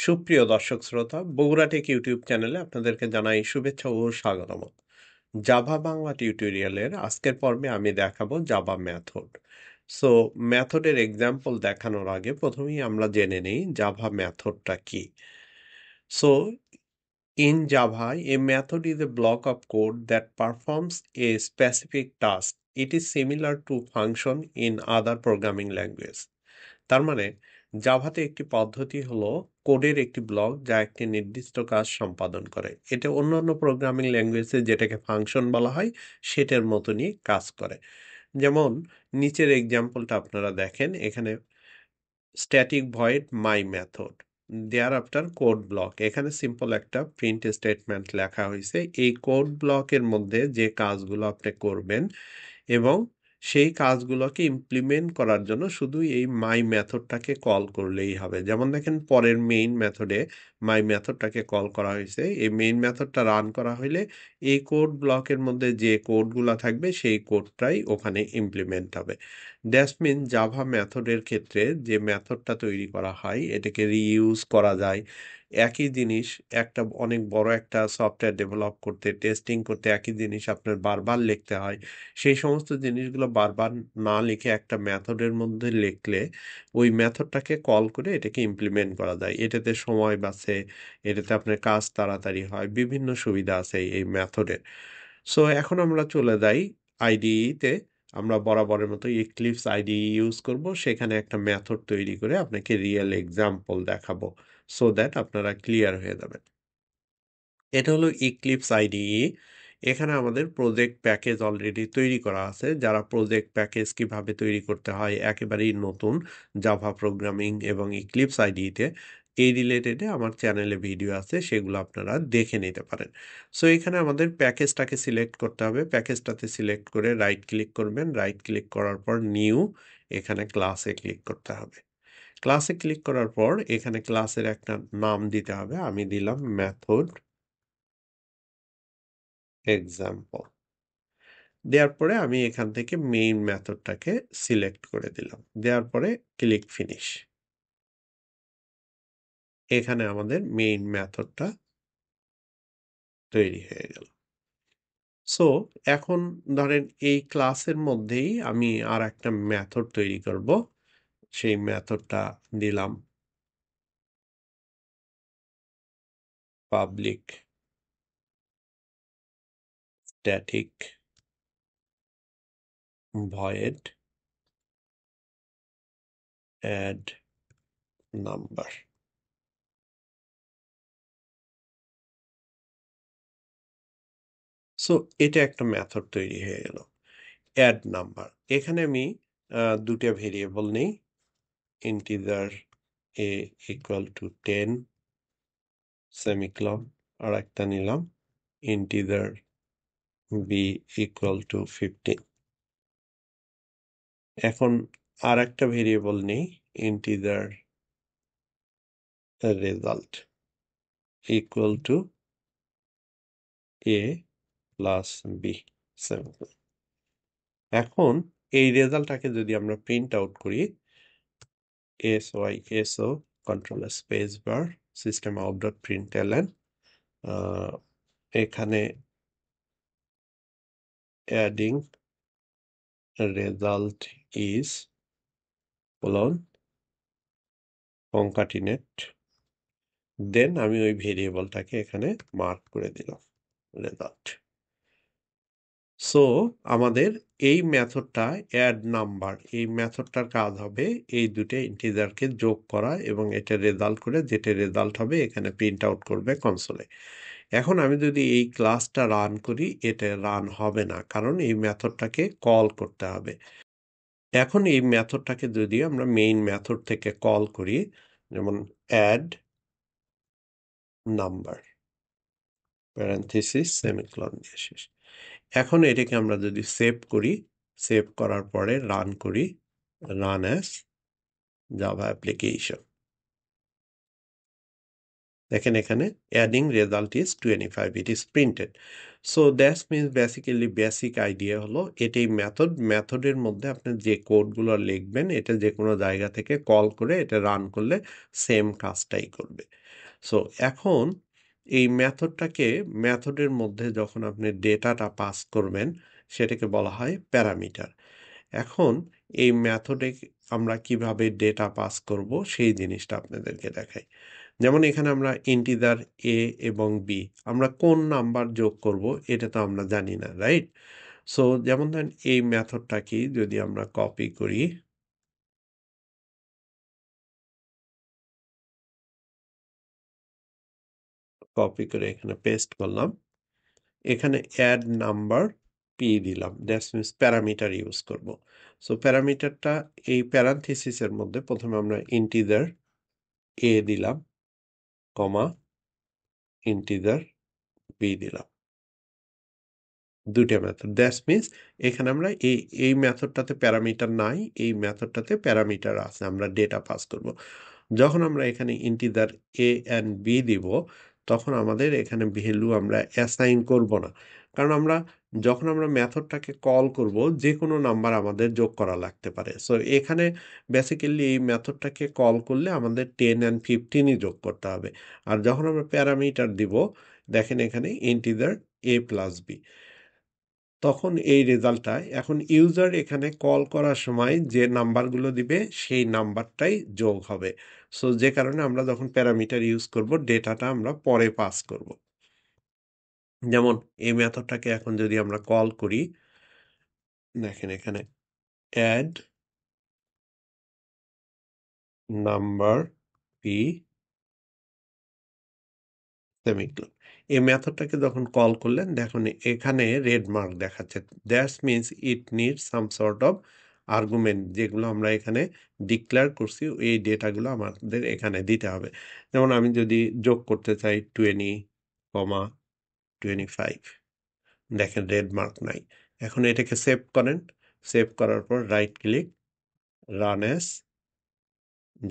সুপ্রিয় দর্শক শ্রোতা, বগুড়া টেক ইউটিউব চ্যানেলে আপনাদেরকে জানাই শুভেচ্ছা ও স্বাগতম। জাভা বাংলা টিউটোরিয়ালের আজকের পর্বে আমি দেখাবো জাভা মেথড। সো মেথডের এক্সাম্পল দেখানোর আগে প্রথমেই আমরা জেনে নেই জাভা মেথডটা কি। So in Java, a method is a block of code that performs a specific task. It is similar to function in other programming language. তার মানে জাভাতে একটি পদ্ধতি হলো কোডের একটি ব্লক যা একটি নির্দিষ্ট কাজ সম্পাদন করে। এটা অন্যান্য প্রোগ্রামিং ল্যাঙ্গুয়েজে যেটাকে ফাংশন বলা হয় সেটার মতনই কাজ করে। যেমন নিচের এক্সাম্পলটা আপনারা দেখেন, এখানে static void my method thereafter code block, এখানে সিম্পল একটা প্রিন্ট স্টেটমেন্ট লেখা হয়েছে। এই কোড ব্লকের মধ্যে যে কাজগুলো আপনি করবেন এবং সেই কাজগুলোকে ইমপ্লিমেন্ট করার জন্য শুধু এই মাই মেথডটাকে কল করলেই হবে। যেমন দেখেন পরের মেইন মেথডে মাই মেথডটাকে কল করা হয়েছে। এই মেইন মেথডটা রান করা হইলে এই কোড ব্লকের মধ্যে যে কোডগুলো থাকবে সেই কোডটাই ওখানে ইমপ্লিমেন্ট হবে। দ্যাটস মিন জাভা মেথডের ক্ষেত্রে যে মেথডটা তৈরি করা হয় এটাকে রিইউজ করা যায়। একই জিনিস একটা অনেক বড় একটা সফটওয়্যার ডেভেলপ করতে, টেস্টিং করতে একই জিনিস আপনার বারবার লিখতে হয়। সেই সমস্ত জিনিসগুলো বারবার না লিখে একটা মেথডের মধ্যে লিখলে ওই মেথডটাকে কল করে এটাকে ইমপ্লিমেন্ট করা যায়। এটাতে সময় বাঁচে, এটাতে আপনার কাজ তাড়াতাড়ি হয়, বিভিন্ন সুবিধা আছে এই মেথডের। সো এখন আমরা চলে যাই আইডিইতে। আমরা বরাবরের মতো এক্লিপস আইডিই ইউজ করব, সেখানে একটা মেথড তৈরি করে আপনাকে রিয়েল এক্সাম্পল দেখাবো সো দ্যাট আপনারা ক্লিয়ার হয়ে যাবেন। এটা হলো ইক্লিপস আইডিই। এখানে আমাদের প্রজেক্ট প্যাকেজ অলরেডি তৈরি করা আছে। যারা প্রজেক্ট প্যাকেজ কিভাবে তৈরি করতে হয় একেবারেই নতুন জাভা প্রোগ্রামিং এবং ইক্লিপস আইডিতে এই রিলেটেডে আমার চ্যানেলে ভিডিও আছে, সেগুলো আপনারা দেখে নিতে পারেন। সো এখানে আমাদের প্যাকেজটাকে সিলেক্ট করতে হবে। প্যাকেজটাতে সিলেক্ট করে রাইট ক্লিক করবেন। রাইট ক্লিক করার পর নিউ, এখানে ক্লাসে ক্লিক করতে হবে। ক্লাসে ক্লিক করার পর এখানে ক্লাসের একটা নাম দিতে হবে। আমি দিলাম মেথড এক্সাম্পল। দেওয়ার পরে আমি এখান থেকে মেইন মেথডটাকে সিলেক্ট করে দিলাম। দেওয়ার পরে ক্লিক ফিনিশ। এখানে আমাদের মেইন মেথডটা তৈরি হয়ে গেল। সো এখন ধরেন এই ক্লাসের মধ্যেই আমি আর একটা মেথড তৈরি করব। সেই মেথডটা দিলাম public static void add number. So এটা একটা মেথড তৈরি হয়ে গেল অ্যাড নাম্বার। এখানে আমি দুটো ভেরিয়েবল নেই, integer a equal to 10 semicolon, আর একটা নিলাম integer b equal to 15। এখন আর একটা ভেরিয়েবল নেই integer result equal to a plus b semicolon. এখন এই রেজাল্টটাকে যদি আমরা প্রিন্ট আউট করি so control space bar system out dot println, এখানে adding result is colon concatenate, দেন আমি ওই ভেরিয়েবলটাকে এখানে মার্ক করে দিলাম রেজাল্ট। সো আমাদের এই মেথডটা অ্যাড নাম্বার, এই মেথডটার কাজ হবে এই দুটো ইন্টিজারকে যোগ করা এবং এটা রেজাল্ট করে যেটা রেজাল্ট হবে এখানে প্রিন্ট আউট করবে কনসোলে। এখন আমি যদি এই ক্লাসটা রান করি এটা রান হবে না, কারণ এই মেথডটাকে কল করতে হবে। এখন এই মেথডটাকে যদি আমরা মেইন মেথড থেকে কল করি, যেমন অ্যাড নাম্বার প্যারেনথেসিস সেমিকলন দিয়ে শেষ। এখন এটাকে আমরা যদি সেভ করি, সেভ করার পরে রান করি, রান অ্যাজ জাভা অ্যাপ্লিকেশন, দেখেন এখানে adding result is 25, it is printed. So that means basically basic idea হলো এটাই মেথডের মধ্যে আপনি যে কোডগুলো লিখবেন এটা যে কোনো জায়গা থেকে কল করে এটা রান করলে সেম কাজটাই করবে। সো এখন এই মেথডের মধ্যে যখন আপনি ডেটাটা পাস করবেন সেটাকে বলা হয় প্যারামিটার। এখন এই মেথডে আমরা কিভাবে ডেটা পাস করব সেই জিনিসটা আপনাদেরকে দেখাই। যেমন এখানে আমরা ইন্টিজার এ এবং বি আমরা কোন নাম্বার যোগ করব এটা তো আমরা জানি না, রাইট? সো যেমন ধরেন এই মেথডটা কি যদি আমরা কপি করি, কপি করে এখানে পেস্ট করলাম, এখানে অ্যাড নাম্বার পি দিলাম, দ্যাটস মিনস প্যারামিটার ইউজ করব। সো প্যারামিটারটা এই প্যারান্থিসিসের মধ্যে প্রথমে আমরা ইন্টিজার এ দিলাম, কমা ইন্টিজার বি দিলাম, দুইটা মেথড। দ্যাটস মিনস এখানে আমরা এই মেথডটাতে প্যারামিটার নাই, এই মেথডটাতে প্যারামিটার আছে, আমরা ডেটা পাস করব। যখন আমরা এখানে ইন্টিজার এ অ্যান্ড বি দিব তখন আমাদের এখানে ভ্যালু আমরা অ্যাসাইন করব না, কারণ যখন আমরা মেথডটাকে কল করব যে কোনো নাম্বার আমাদের যোগ করা লাগতে পারে। সো এখানে বেসিক্যালি এই মেথডটাকে কল করলে আমাদের 10 অ্যান্ড 15ই যোগ করতে হবে। আর যখন আমরা প্যারামিটার দিব, দেখেন এখানে ইন্টিজার এ প্লাস বি, তখন এই রেজাল্টটা এখন ইউজার এখানে কল করার সময় যে নাম্বারগুলো দিবে সেই নাম্বারটাই যোগ হবে। সো যে কারণে আমরা যখন প্যারামিটার ইউজ করব ডেটাটা আমরা পরে পাস করব। যেমন এই মেথডটাকে এখন যদি আমরা কল করি, দেখেন এখানে অ্যাড নাম্বার পি সেমিকোলন, এই মেথডটাকে যখন কল করলেন দেখুন এখানে রেড মার্ক দেখাচ্ছে, that's means it need some sort of argument, যেগুলো আমরা এখানে ডিক্লেয়ার করছি এই ডেটাগুলো আমাদের এখানে দিতে হবে। যেমন আমি যদি যোগ করতে চাই 20,25, দেখেন রেড মার্ক নাই। এখন এটাকে সেভ করেন, সেভ করার পর right click, run as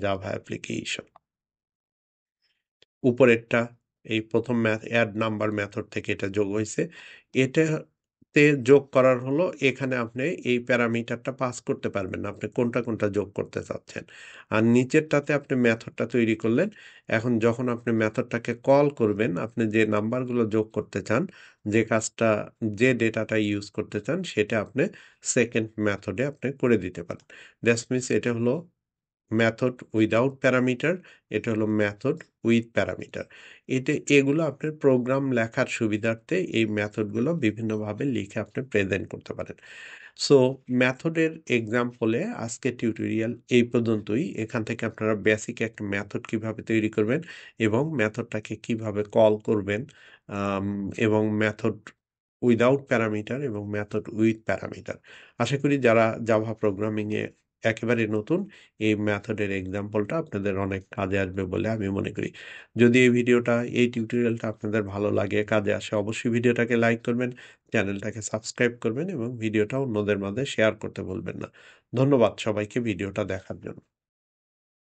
Java application. উপরেরটা এই প্রথম অ্যাড নাম্বার মেথড থেকে এটা যোগ হয়েছে, এটাতে যোগ করার হলো এখানে আপনি এই প্যারামিটারটা পাস করতে পারবেন না, আপনি কোনটা যোগ করতে চাচ্ছেন। আর নিচেরটাতে আপনি মেথডটা তৈরি করলেন, এখন যখন আপনি মেথডটাকে কল করবেন আপনি যে নাম্বারগুলো যোগ করতে চান, যে কাজটা, যে ডেটাটা ইউজ করতে চান সেটা আপনি সেকেন্ড মেথডে আপনি করে দিতে পারেন। দ্যাটস মিনস এটা হলো মেথড উইদাউট প্যারামিটার, এটা হলো মেথড উইথ প্যারামিটার। এগুলো আপনার প্রোগ্রাম লেখার সুবিধার্থে এই মেথডগুলো বিভিন্নভাবে লিখে আপনি প্রেজেন্ট করতে পারেন। সো মেথডের এক্সাম্পলে আজকের টিউটোরিয়াল এই পর্যন্তই। এখান থেকে আপনারা বেসিক একটা মেথড কিভাবে তৈরি করবেন এবং মেথডটাকে কিভাবে কল করবেন, এবং মেথড উইদাউট প্যারামিটার এবং মেথড উইথ প্যারামিটার। আশা করি যারা জাভা প্রোগ্রামিংয়ে একেবারে নতুন এই মেথডের এক্সাম্পলটা আপনাদের অনেক কাজে আসবে বলে আমি মনে করি। যদি এই টিউটোরিয়ালটা আপনাদের ভালো লাগে, কাজে আসে, অবশ্যই ভিডিওটাকে লাইক করবেন, চ্যানেলটাকে সাবস্ক্রাইব করবেন এবং ভিডিওটা অন্যদের মাঝে শেয়ার করতে ভুলবেন না। ধন্যবাদ সবাইকে ভিডিওটা দেখার জন্য।